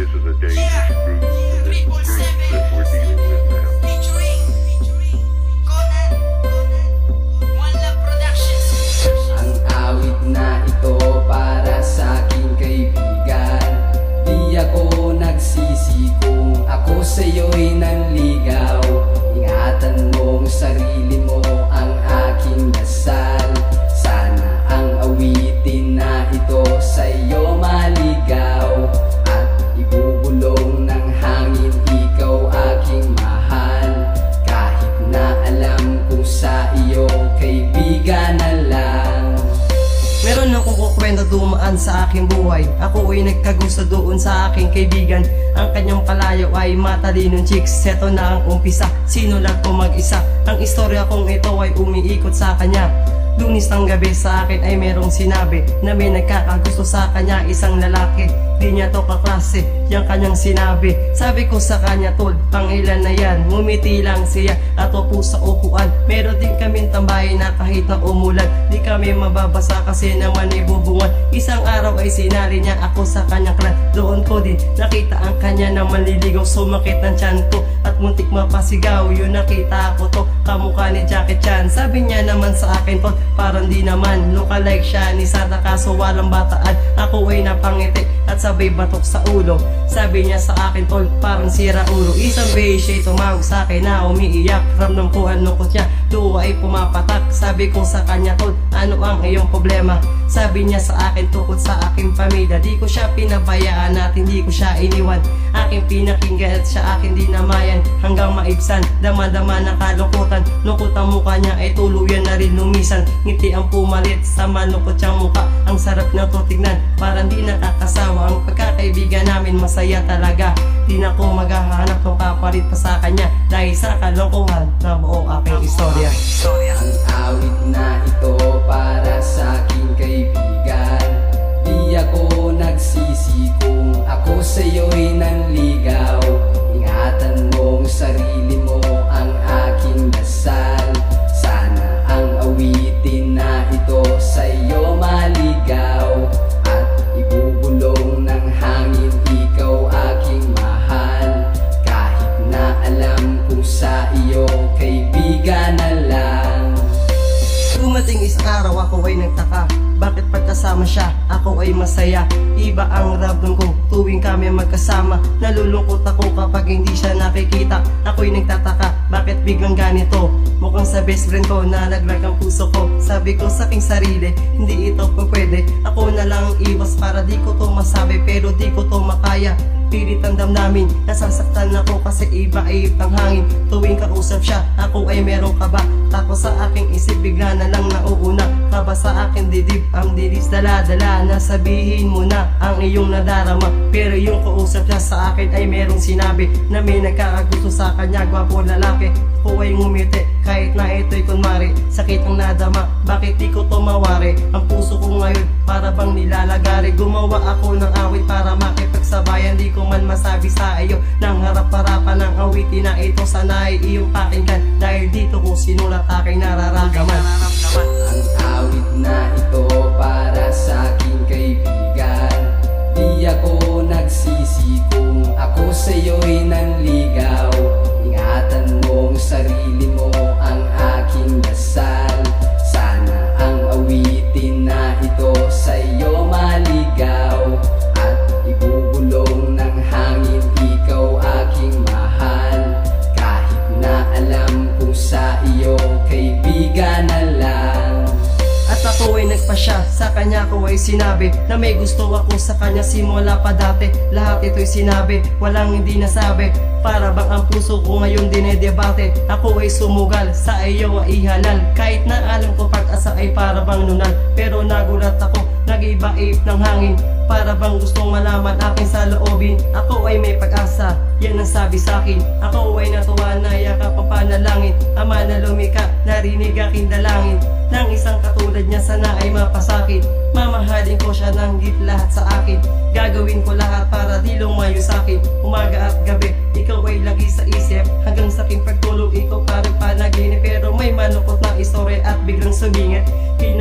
this is a dangerous group that we're dealing with now. Ang awit na ito para sa aking kaibigan. Di ako nagsisi kung ako sa'yo'y nanligaw. Ingatan mong sarili mo ang aking dasal. Sana ang awitin na ito sa'yo maligaw. At ibubulong ng hangin ikaw aking mahal. Kahit na alam kung sa iyo kaibigan na lang. Meron akong kukwento dumaan sa aking buhay. Ako ay nagkagusto doon sa aking kaibigan. Ang kanyang palayo ay matalinong chicks. Seto na ang umpisa, sino lang ko mag-isa. Ang istorya kong ito ay umiikot sa kanya. Lunis ng gabi sa akin ay merong sinabi na may nagkakagusto sa kanya isang lalaki. Di niya to kaklase, yung kanyang sinabi. Sabi ko sa kanya, tol, pang ilan na yan? Ngumiti lang siya at upo sa upuan. Meron din kaming tambahin na kahit na umulan, di kami mababasa kasi naman ay bubungan. Isang araw ay sinali niya ako sa kanyang klan. Doon ko din nakita ang kanya na manliligaw. Sumakit ng tiyan ko at muntik mapasigaw. Yun nakita ko to, kamukha ni Jackie Chan. Sabi niya naman sa akin, tol, parang di naman lookalike siya ni Santa kaso walang bataan. Ako ay napangiti at sabay batok sa ulo. Sabi niya sa akin, tol, parang sira ulo. Isang beses siya'y tumawag sa akin na umiiyak. Ramdam ko ang lungkot niya, luha ay pumapatak. Sabi ko sa kanya, tol, ano ang iyong problema? Sabi niya sa akin, tukod sa aking pamilya. Di ko siya pinabayaan at hindi ko siya iniwan. Aking pinakinggan at siya akin dinamayan. Hanggang maibsan, dama-dama ng kalungkutan. Lungkot ang mukha niya ay tuluyan na rin lumisan. Ngiti ang pumalit sa malungkot siyang mukha. Ang sarap na to tignan, parang di nakakasawa. Ang pagkakaibigan namin masaya talaga. Di na ko maghahanap ng kapalit pa sa kanya. Dahil sa kalungkuhan na buo aking istorya. Ang awit na ito para sa aking kaibigan. Di ako nagsisi kung ako sa'yo'y nanligaw. Ingatan mong sarili mo ang aking dasal. Sana ang awitin na ito sa'yo maligaw. At ibubulong ng hangin ikaw aking mahal. Kahit na alam kung sa iyo kaibigan na lang. Dumating isang araw ako ay nagtaka. Bakit pagkasama siya, ako ay masaya. Iba ang ramdam ko tuwing kami magkasama. Nalulungkot ako kapag hindi siya nakikita. Ako'y nagtataka, bakit biglang ganito? Mukhang sa best friend ko nalaglag ang puso ko. Sabi ko sa aking sarili, hindi ito pa pwede. Ako na lang iwas para di ko to masabi, pero di ko to makaya. Pilit ang damdamin, nasasaktan ako kasi iba-iip ang hangin. Tuwing kausap siya, ako ay merong kaba. Tapos sa aking isip bigla na lang nauuna. Kaba sa aking didib, ang dilis dala-dala. Nasabihin mo na ang iyong nadarama. Pero yung kausap siya sa akin ay merong sinabi na may nagkakagusto sa kanya, gwapo lalaki. Ako ay ngumiti, kahit na ito'y kunwari. Sakit ang nadama, bakit di ko to mawari? Ang puso ko ngayon, para bang nilalagari. Gumawa ako ng awit para makipagsabayan. Di ko man masabi sa iyo nang harap-harapan ng awitin na ito. Sana ay iyong pakinggan, dahil dito ko sinulat aking nararamdaman. Ang awit na ito para sa aking kaibigan. Di ako nagsisi kung ako sa'yo'y nanligaw. Ingatan mong sarili mo ang aking dasal. Sana ang awitin na ito sa'yo maligaw. At ibubulong ng hangin ikaw aking mahal. Kahit na alam kung sa iyo kaibigan na lang. At ako ay nagpasya, sa kanya ko ay sinabi na may gusto ako sa kanya simula pa dati. Lahat ito'y sinabi, walang hindi nasabi. Para bang ang puso ko ngayon dinedebate. Ako ay sumugal, sa iyo ay ihalal. Kahit na alam ko pag-asa ay para bang nunal. Pero nagulat ako, nag-iba-ip ng hangin. Para bang gustong malaman aking saloobin. Ako ay may pag-asa, yan ang sabi sa'kin. Ako ay natuwa na yakap ang panalangin. Ama na lumika, narinig aking dalangin. Nang isang katulad niya sana ay mapasakit. Mamahalin ko siya ng git lahat sa akin. Gagawin ko lahat para di lumayo sa'kin. Umaga at gabi, ikaw ay lagi sa isip. Hanggang sa aking pagtulog, ikaw parang panaginip. Pero may malungkot na istorya at biglang sumingit.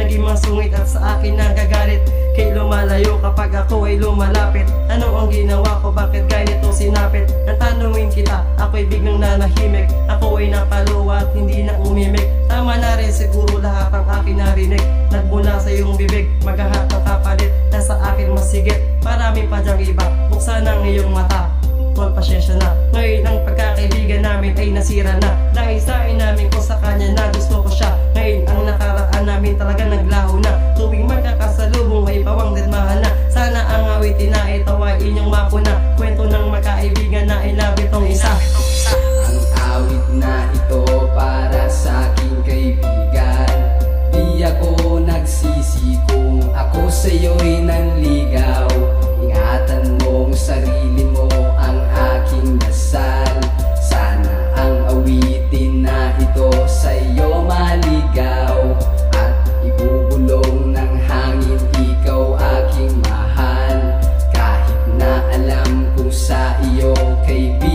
Naging masungit at sa akin nagagalit. Kay lumalayo kapag ako ay lumalapit. Ano ang ginawa ko, bakit nananahimik. Ako ay napaluwa at hindi na umimik. Tama na rin siguro lahat ang aking narinig. Nagmula sa iyong bibig, maghahat ng kapalit. Nasa akin masigit, marami pa dyang iba. Buksan ang iyong mata, tol, pasyensya na. Ngayon ang pagkakaibigan namin ay nasira na. Naisain namin kung sa kanya na gusto ko siya. Ngayon ang nakaraan namin talaga naglaho na. Tuwing magkakasalubong ay pawang dirmahan na. Sana ang awitin na ito ay inyong mapuna. Kwento ng magkaibigan na ilabit tong isa. Ang awit na ito para sa aking kaibigan. Di ako nagsisi kung ako sa'yo'y nanligaw. Ingatan mong sarili mo, ang aking dasal. Sana ang awitin na ito sa'yo maligaw. At ibubulong ng hangin, ikaw aking mahal. Kahit na alam kung sa iyo kaibigan